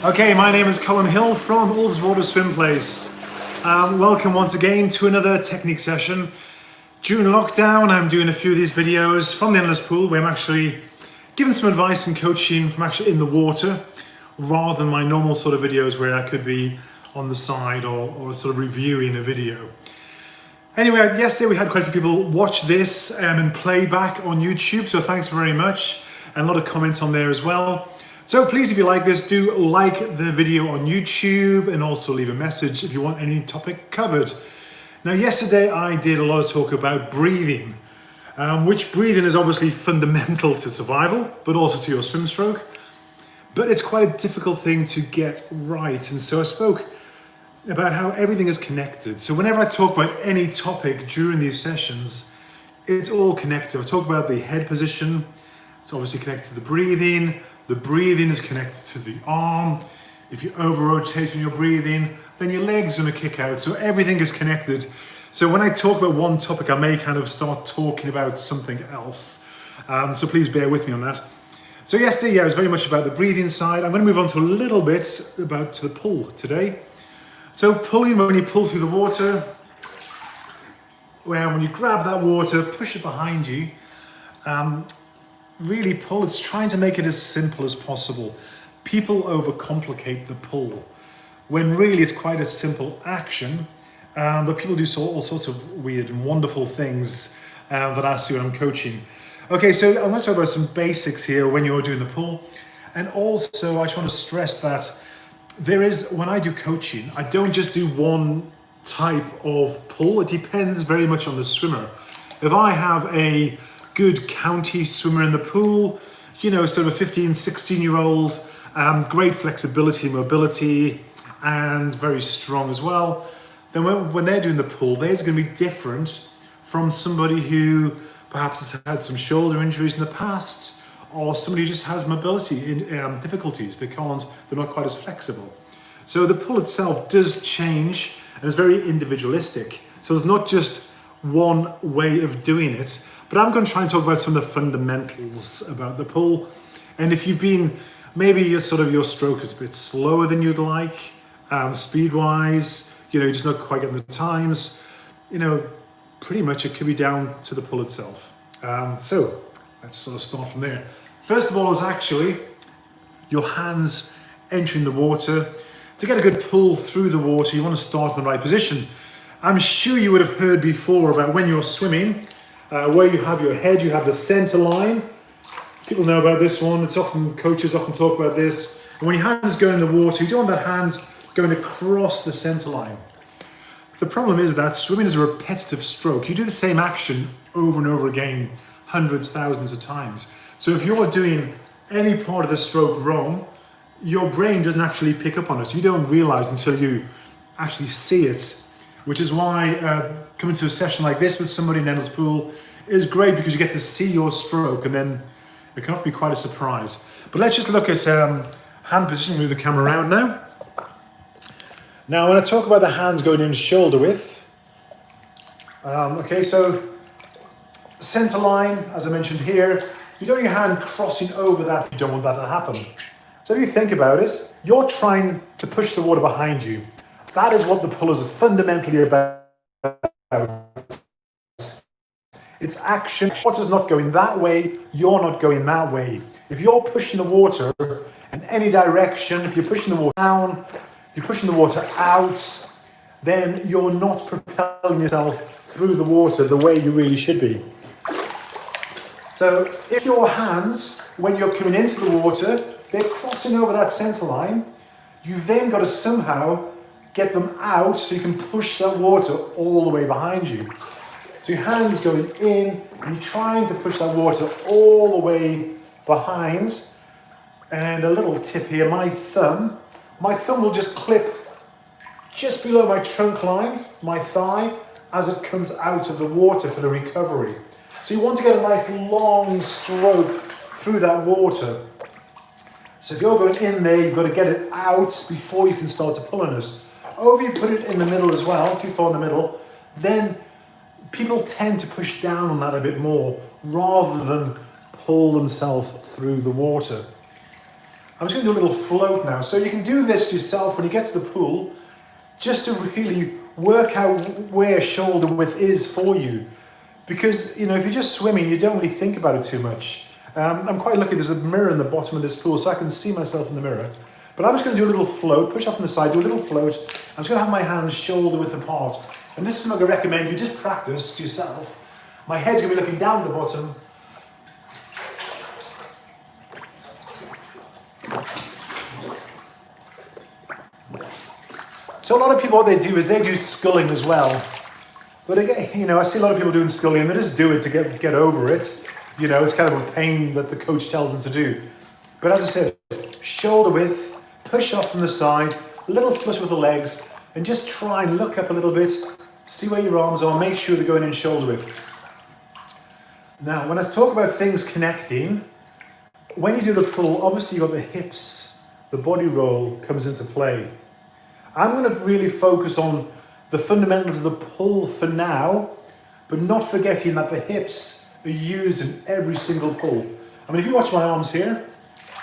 Okay, my name is Colin Hill from Water Swim Place. Welcome once again to another technique session. During lockdown, I'm doing a few of these videos from the endless pool where I'm actually giving some advice and coaching from actually in the water, rather than my normal sort of videos where I could be on the side or sort of reviewing a video. Anyway, yesterday we had quite a few people watch this in playback on YouTube, so thanks very much, and a lot of comments on there as well. So please, if you like this, do like the video on YouTube and also leave a message if you want any topic covered. Now, yesterday I did a lot of talk about breathing, which breathing is obviously fundamental to survival, but also to your swim stroke. But it's quite a difficult thing to get right. And so I spoke about how everything is connected. So whenever I talk about any topic during these sessions, it's all connected. I talk about the head position. It's obviously connected to the breathing. The breathing is connected to the arm. If you over-rotate when you're breathing, then your leg's gonna kick out. So everything is connected. So when I talk about one topic, I may kind of start talking about something else. So please bear with me on that. So yesterday, it was very much about the breathing side. I'm gonna move on to a little bit about the pull today. So pulling, when you pull through the water, when you grab that water, push it behind you, really pull. It's trying to make it as simple as possible. People overcomplicate the pull when really it's quite a simple action, but people do all sorts of weird and wonderful things that I see when I'm coaching. Okay, so I'm going to talk about some basics here when you're doing the pull. And also I just want to stress that when I do coaching, I don't just do one type of pull. It depends very much on the swimmer. If I have a good county swimmer in the pool, you know, sort of a 15, 16-year-old, great flexibility, mobility, and very strong as well, then when they're doing the pull, theirs is going to be different from somebody who perhaps has had some shoulder injuries in the past, or somebody who just has mobility difficulties. They're not quite as flexible. So the pull itself does change, and it's very individualistic. So there's not just one way of doing it. But I'm going to try and talk about some of the fundamentals about the pull. And if you've been, maybe your stroke is a bit slower than you'd like, speed-wise, you know, you're just not quite getting the times, you know, pretty much it could be down to the pull itself. So let's sort of start from there. First of all is actually your hands entering the water. To get a good pull through the water, you want to start in the right position. I'm sure you would have heard before about when you're swimming, where you have your head, you have the center line. People know about this one. Coaches often talk about this. And when your hands go in the water, you don't want that hand going across the center line. The problem is that swimming is a repetitive stroke. You do the same action over and over again, hundreds, thousands of times. So if you're doing any part of the stroke wrong, your brain doesn't actually pick up on it. You don't realize until you actually see it, which is why coming to a session like this with somebody in the endless pool is great, because you get to see your stroke, and then it can often be quite a surprise. But let's just look at hand position. Move the camera around now. Now, when I talk about the hands going in shoulder width, okay, so center line, as I mentioned here, you don't want your hand crossing over that. You don't want that to happen. So if you think about it, you're trying to push the water behind you. That is what the pull is fundamentally about. It's action. Water's not going that way, you're not going that way. If you're pushing the water in any direction, if you're pushing the water down, if you're pushing the water out, then you're not propelling yourself through the water the way you really should be. So if your hands, when you're coming into the water, they're crossing over that center line, you've then got to somehow get them out so you can push that water all the way behind you. So your hand's going in, and you're trying to push that water all the way behind. And a little tip here, my thumb will just clip just below my trunk line, my thigh, as it comes out of the water for the recovery. So you want to get a nice long stroke through that water. So if you're going in there, you've got to get it out before you can start to pull on it. Or if you put it in the middle as well, too far in the middle, then people tend to push down on that a bit more rather than pull themselves through the water. I'm just going to do a little float now. So you can do this yourself when you get to the pool, just to really work out where shoulder width is for you. Because, you know, if you're just swimming, you don't really think about it too much. I'm quite lucky there's a mirror in the bottom of this pool, so I can see myself in the mirror. But I'm just going to do a little float, push off on the side, do a little float. I'm just going to have my hands shoulder width apart. And this is what I recommend you just practice yourself. My head's going to be looking down at the bottom. So a lot of people, what they do is they do sculling as well. But again, you know, I see a lot of people doing sculling and they just do it to get over it. You know, it's kind of a pain that the coach tells them to do. But as I said, shoulder width, push off from the side, a little flush with the legs, and just try and look up a little bit, see where your arms are, make sure they're going in shoulder width. Now, when I talk about things connecting, when you do the pull, obviously you've got the hips, the body roll comes into play. I'm going to really focus on the fundamentals of the pull for now, but not forgetting that the hips are used in every single pull. I mean, if you watch my arms here,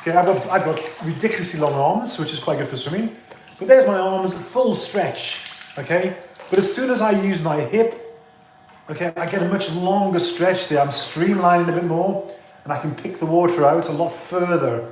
okay, I've got ridiculously long arms, which is quite good for swimming, but there's my arms, full stretch, okay? But as soon as I use my hip, okay, I get a much longer stretch there. I'm streamlining a bit more, and I can pick the water out a lot further.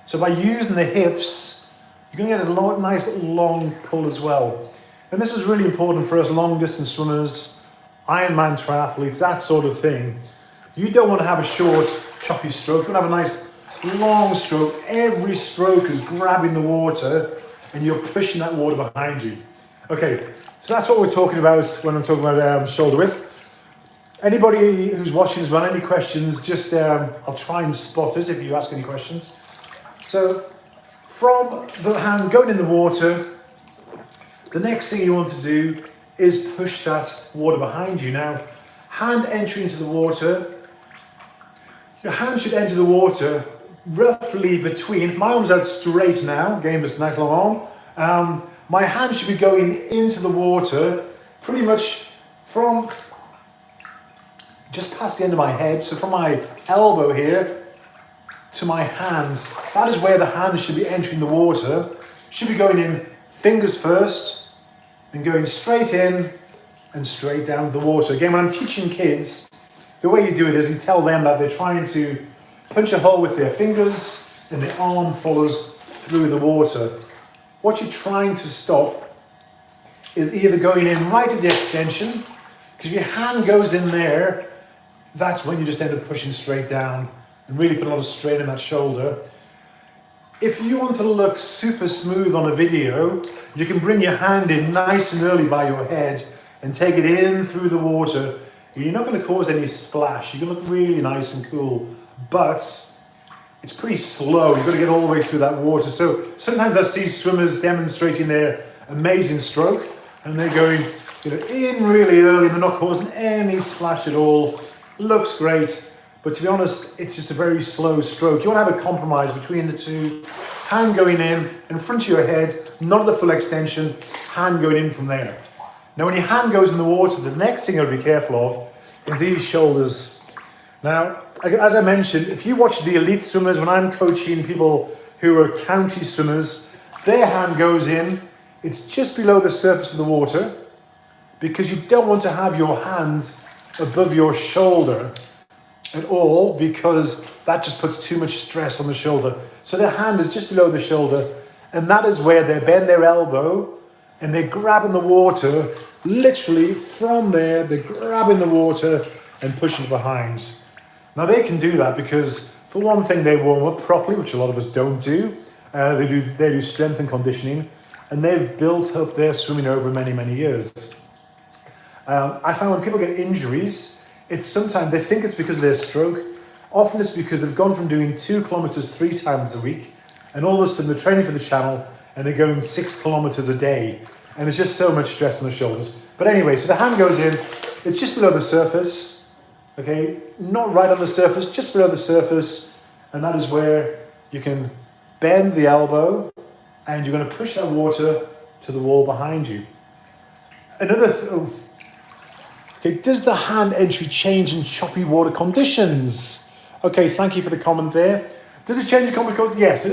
So by using the hips, you're going to get a nice long pull as well. And this is really important for us long distance swimmers, Ironman triathletes, that sort of thing. You don't want to have a short, choppy stroke. You want to have a nice long stroke. Every stroke is grabbing the water and you're pushing that water behind you. Okay, so that's what we're talking about when I'm talking about shoulder width. Anybody who's watching as well, any questions, just I'll try and spot it if you ask any questions. So from the hand going in the water, the next thing you want to do is push that water behind you. Now, hand entry into the water, your hand should enter the water roughly between, if my arm's out straight now, again, this nice long arm, my hand should be going into the water pretty much from just past the end of my head, so from my elbow here to my hands. That is where the hand should be entering the water. Should be going in fingers first and going straight in and straight down the water. Again, when I'm teaching kids, the way you do it is you tell them that they're trying to punch a hole with their fingers and the arm follows through the water. What you're trying to stop is either going in right at the extension, because if your hand goes in there, that's when you just end up pushing straight down and really put a lot of strain in that shoulder. If you want to look super smooth on a video, you can bring your hand in nice and early by your head and take it in through the water. You're not going to cause any splash. You're going to look really nice and cool, but it's pretty slow. You've got to get all the way through that water. So sometimes I see swimmers demonstrating their amazing stroke and they're going, you know, in really early and they're not causing any splash at all. Looks great, but to be honest, it's just a very slow stroke. You want to have a compromise between the two. Hand going in front of your head, not the full extension, hand going in from there. Now when your hand goes in the water, the next thing you got to be careful of is these shoulders. Now, as I mentioned, if you watch the elite swimmers, when I'm coaching people who are county swimmers, their hand goes in, it's just below the surface of the water, because you don't want to have your hands above your shoulder at all, because that just puts too much stress on the shoulder. So their hand is just below the shoulder, and that is where they bend their elbow and they're grabbing the water, literally from there, they're grabbing the water and pushing it behind. Now they can do that because, for one thing, they warm up properly, which a lot of us don't do. They do strength and conditioning, and they've built up their swimming over many, many years. I find when people get injuries, it's sometimes they think it's because of their stroke. Often it's because they've gone from doing 2 kilometers 3 times a week, and all of a sudden they're training for the channel and they're going 6 kilometers a day, and there's just so much stress on the shoulders. But anyway, so the hand goes in, it's just below the surface, okay, not right on the surface, just below the surface, and that is where you can bend the elbow and you're going to push that water to the wall behind you. Okay, does the hand entry change in choppy water conditions? Okay, thank you for the comment there. Does it change the comment? Yes.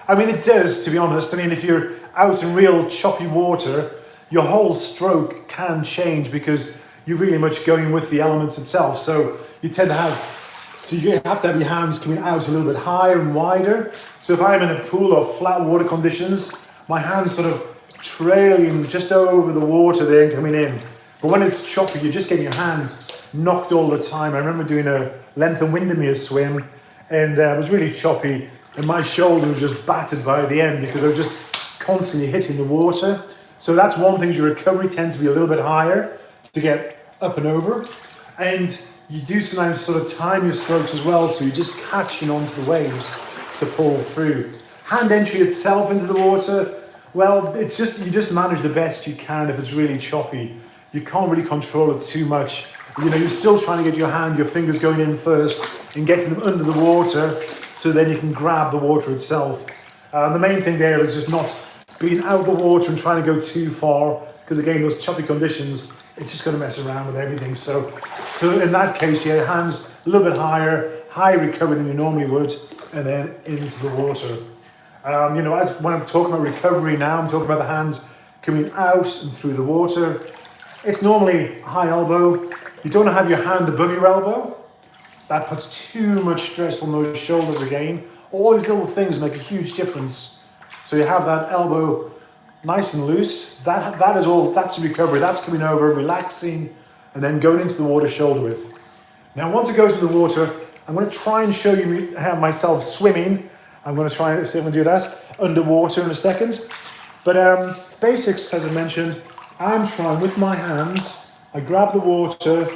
I mean, it does, to be honest. I mean, if you're out in real choppy water, your whole stroke can change because you're really much going with the elements itself. So you tend to have, so you have to have your hands coming out a little bit higher and wider. So if I'm in a pool of flat water conditions, my hands sort of trailing just over the water there and coming in. But when it's choppy, you're just getting your hands knocked all the time. I remember doing a length and Windermere swim, and it was really choppy, and my shoulder was just battered by the end because I was just constantly hitting the water. So that's one thing, your recovery tends to be a little bit higher to get up and over. And you do sometimes sort of time your strokes as well, so you're just catching onto the waves to pull through. Hand entry itself into the water, well, it's just, you just manage the best you can if it's really choppy. You can't really control it too much. You know, you're still trying to get your fingers going in first and getting them under the water so then you can grab the water itself. The main thing there is just not being out of the water and trying to go too far, because again, those choppy conditions, it's just going to mess around with everything. So in that case, yeah, hands a little bit higher recovery than you normally would, and then into the water. You know, when I'm talking about recovery now, I'm talking about the hands coming out and through the water. It's normally high elbow. You don't have your hand above your elbow. That puts too much stress on those shoulders again. All these little things make a huge difference. So you have that elbow nice and loose. That is all, that's recovery. That's coming over, relaxing, and then going into the water shoulder width. Now, once it goes into the water, I'm going to try and show you myself swimming. I'm going to try and see if I can do that underwater in a second. But basics, as I mentioned, I'm trying with my hands. I grab the water,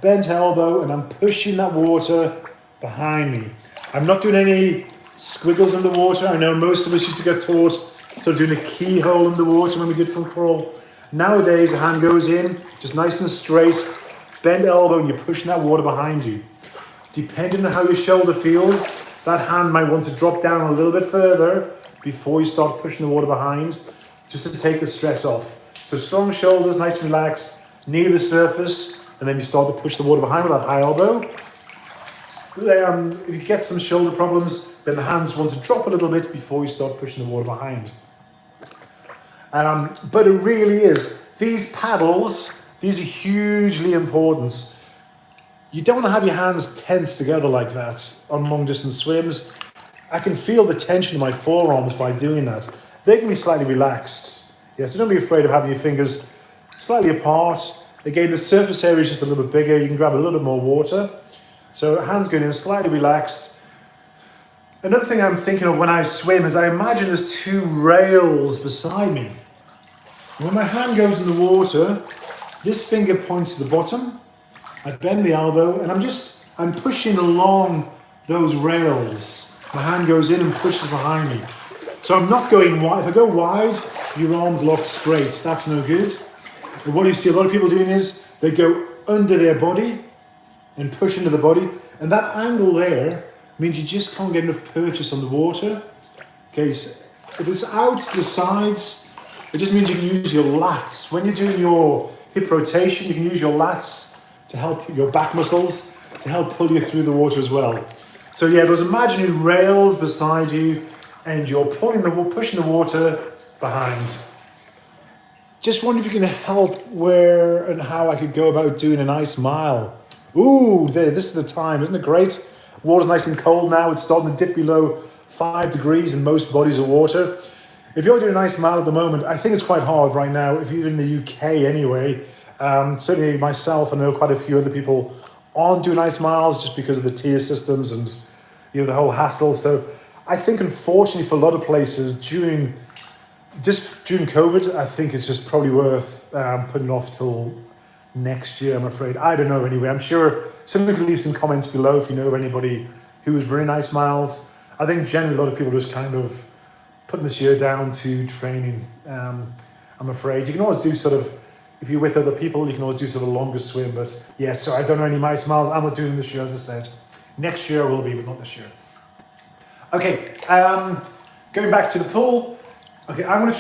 bent elbow, and I'm pushing that water behind me. I'm not doing any squiggles underwater. I know most of us used to get taught sort of doing a keyhole underwater when we did front crawl. Nowadays, the hand goes in, just nice and straight, bent elbow, and you're pushing that water behind you. Depending on how your shoulder feels, that hand might want to drop down a little bit further before you start pushing the water behind, just to take the stress off. So strong shoulders, nice and relaxed, near the surface, and then you start to push the water behind with that high elbow. If you get some shoulder problems, then the hands want to drop a little bit before you start pushing the water behind. But it really is. These paddles, these are hugely important. You don't want to have your hands tense together like that on long distance swims. I can feel the tension in my forearms by doing that. They can be slightly relaxed. Yeah, so don't be afraid of having your fingers slightly apart. Again, the surface area is just a little bit bigger. You can grab a little bit more water. So hands going in slightly relaxed. Another thing I'm thinking of when I swim is I imagine there's two rails beside me. When my hand goes in the water, this finger points to the bottom. I bend the elbow and I'm pushing along those rails. My hand goes in and pushes behind me. So I'm not going wide. If I go wide, your arms lock straight. That's no good. And what you see a lot of people doing is they go under their body and push into the body. And that angle there means you just can't get enough purchase on the water. Okay, so if it's out to the sides, it just means you can use your lats. When you're doing your hip rotation, you can use your lats to help your back muscles, to help pull you through the water as well. So yeah, those imaginary rails beside you, and you're pushing the water behind. Just wonder if you can help where and how I could go about doing a nice mile. Ooh, this is the time, isn't it great? Water's nice and cold now. It's starting to dip below 5 degrees in most bodies of water. If you're doing a nice mile at the moment, I think it's quite hard right now. If you're in the UK anyway, certainly myself, I know quite a few other people aren't doing nice miles just because of the tier systems and the whole hassle. So I think unfortunately for a lot of places during COVID, I think it's just probably worth putting off till next year, I'm afraid. I don't know anyway. I'm sure somebody can leave some comments below if you know of anybody who is very nice miles. I think generally a lot of people are just kind of putting this year down to training. I'm afraid you can always do sort of, if you're with other people, you can always do sort of a longer swim. But yeah, so I don't know any nice miles. I'm not doing them this year, as I said. Next year will be, but not this year. Okay, going back to the pool. Okay, I'm going to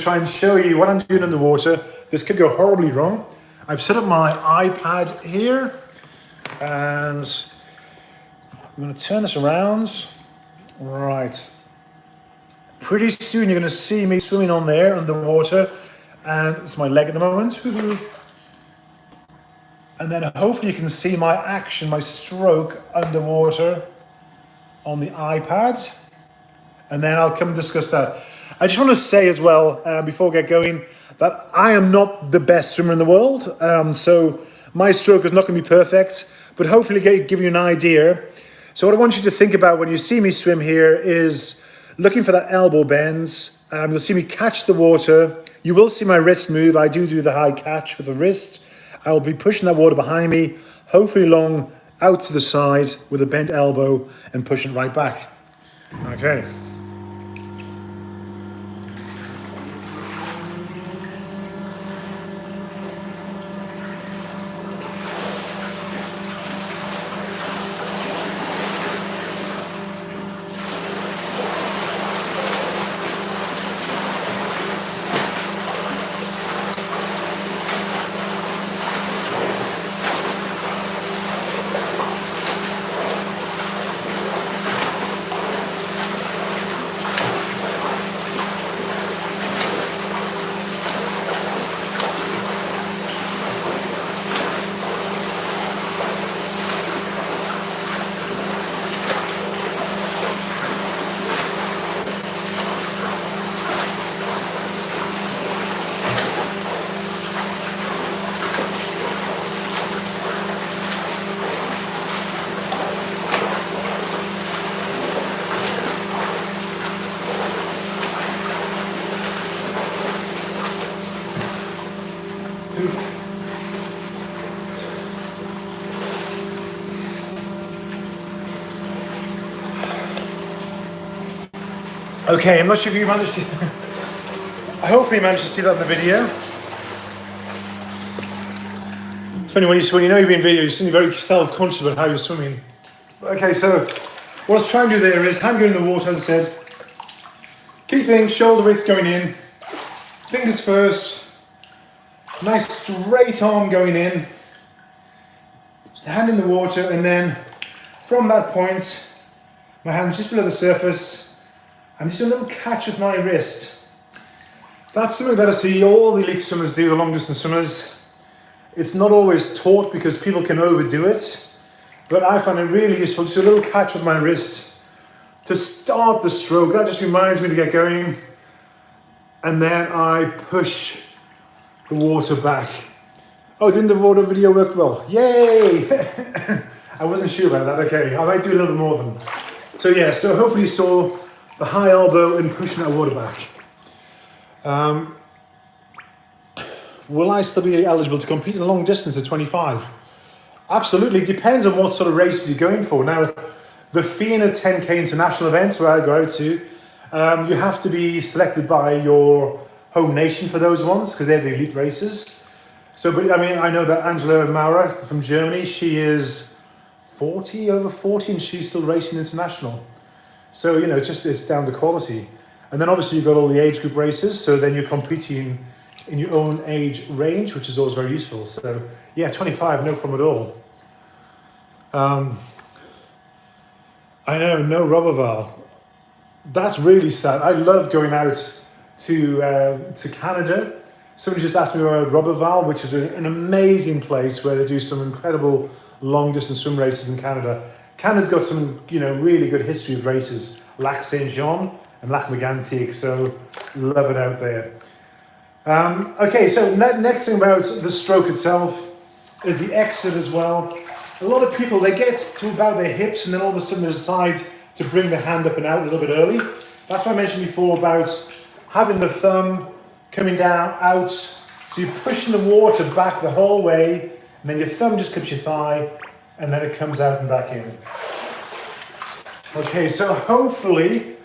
try and show you what I'm doing in the water. This could go horribly wrong. I've set up my iPad here, and I'm going to turn this around. Right, Pretty soon you're going to see me swimming on there underwater, and it's my leg at the moment. And then hopefully you can see my action, my stroke underwater on the iPad. And then I'll come and discuss that. I just want to say as well, before we get going, that I am not the best swimmer in the world. So my stroke is not going to be perfect, but hopefully give you an idea. So what I want you to think about when you see me swim here is looking for that elbow bend. You'll see me catch the water. You will see my wrist move. I do the high catch with the wrist. I will be pushing that water behind me, hopefully long out to the side with a bent elbow and pushing right back. Okay. Okay, I'm not sure if you managed to... I hopefully you managed to see that in the video. It's funny, when you know you're being videoed, you're suddenly very self-conscious about how you're swimming. Okay, so what I was trying to do there is hand going in the water, as I said. Key thing, shoulder width going in. Fingers first. Nice straight arm going in. Hand in the water, and then from that point, my hand's just below the surface. I'm just doing a little catch with my wrist. That's something that I see all the elite swimmers do, the long distance swimmers. It's not always taught because people can overdo it, but I find it really useful. Just a little catch with my wrist to start the stroke. That just reminds me to get going. And then I push the water back. Oh, didn't the water video work well? Yay! I wasn't sure about that. Okay, I might do a little bit more than. So yeah, so hopefully you saw the high elbow and pushing that water back. Will I still be eligible to compete in a long distance at 25? Absolutely, depends on what sort of races you're going for. Now, the FINA 10K international events where I go out to, you have to be selected by your home nation for those ones because they're the elite races. So, but I mean, I know that Angela Maurer from Germany, she is over 40, and she's still racing international. So, you know, it's down to quality. And then obviously you've got all the age group races, so then you're competing in your own age range, which is always very useful. So yeah, 25, no problem at all. I know, no rubber valve. That's really sad. I love going out to Canada. Somebody just asked me about rubber valve, which is an amazing place where they do some incredible long distance swim races in Canada. Canada's got some, you know, really good history of races, Lac Saint Jean and Lac Mégantic, so love it out there. Okay, so next thing about the stroke itself is the exit as well. A lot of people, they get to about their hips and then all of a sudden they decide to bring the hand up and out a little bit early. That's what I mentioned before about having the thumb coming down, out, so you're pushing the water back the whole way, and then your thumb just clips your thigh, and then it comes out and back in. Okay, so hopefully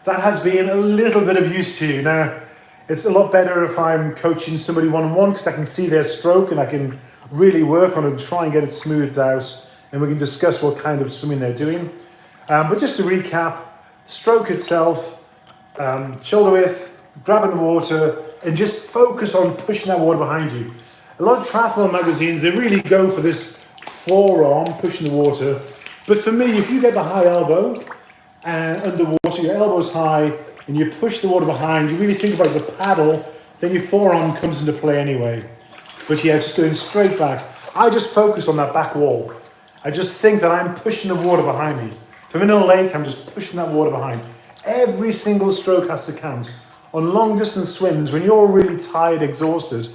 that has been a little bit of use to you. Now, it's a lot better if I'm coaching somebody one-on-one because I can see their stroke and I can really work on it and try and get it smoothed out, and we can discuss what kind of swimming they're doing. But just to recap, stroke itself, shoulder width, grabbing the water, and just focus on pushing that water behind you. A lot of triathlon magazines, they really go for this forearm pushing the water. But for me, if you get the high elbow and underwater, your elbow's high, and you push the water behind, you really think about the paddle, then your forearm comes into play anyway. But yeah, just going straight back. I just focus on that back wall. I just think that I'm pushing the water behind me. If I'm in a lake, I'm just pushing that water behind. Every single stroke has to count. On long distance swims, when you're really tired, exhausted,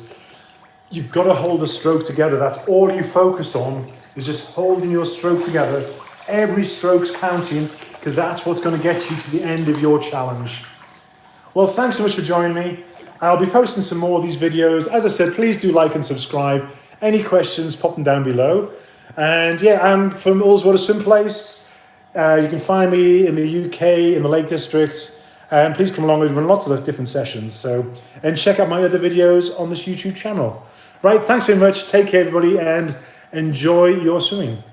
you've got to hold the stroke together. That's all you focus on, is just holding your stroke together. Every stroke's counting, because that's what's going to get you to the end of your challenge. Well, thanks so much for joining me. I'll be posting some more of these videos. As I said, please do like and subscribe. Any questions, pop them down below. And yeah, I'm from Ullswater Swim Place. You can find me in the UK, in the Lake District. And please come along, we've run lots of different sessions. And check out my other videos on this YouTube channel. Right, thanks very much. Take care, everybody, and enjoy your swimming.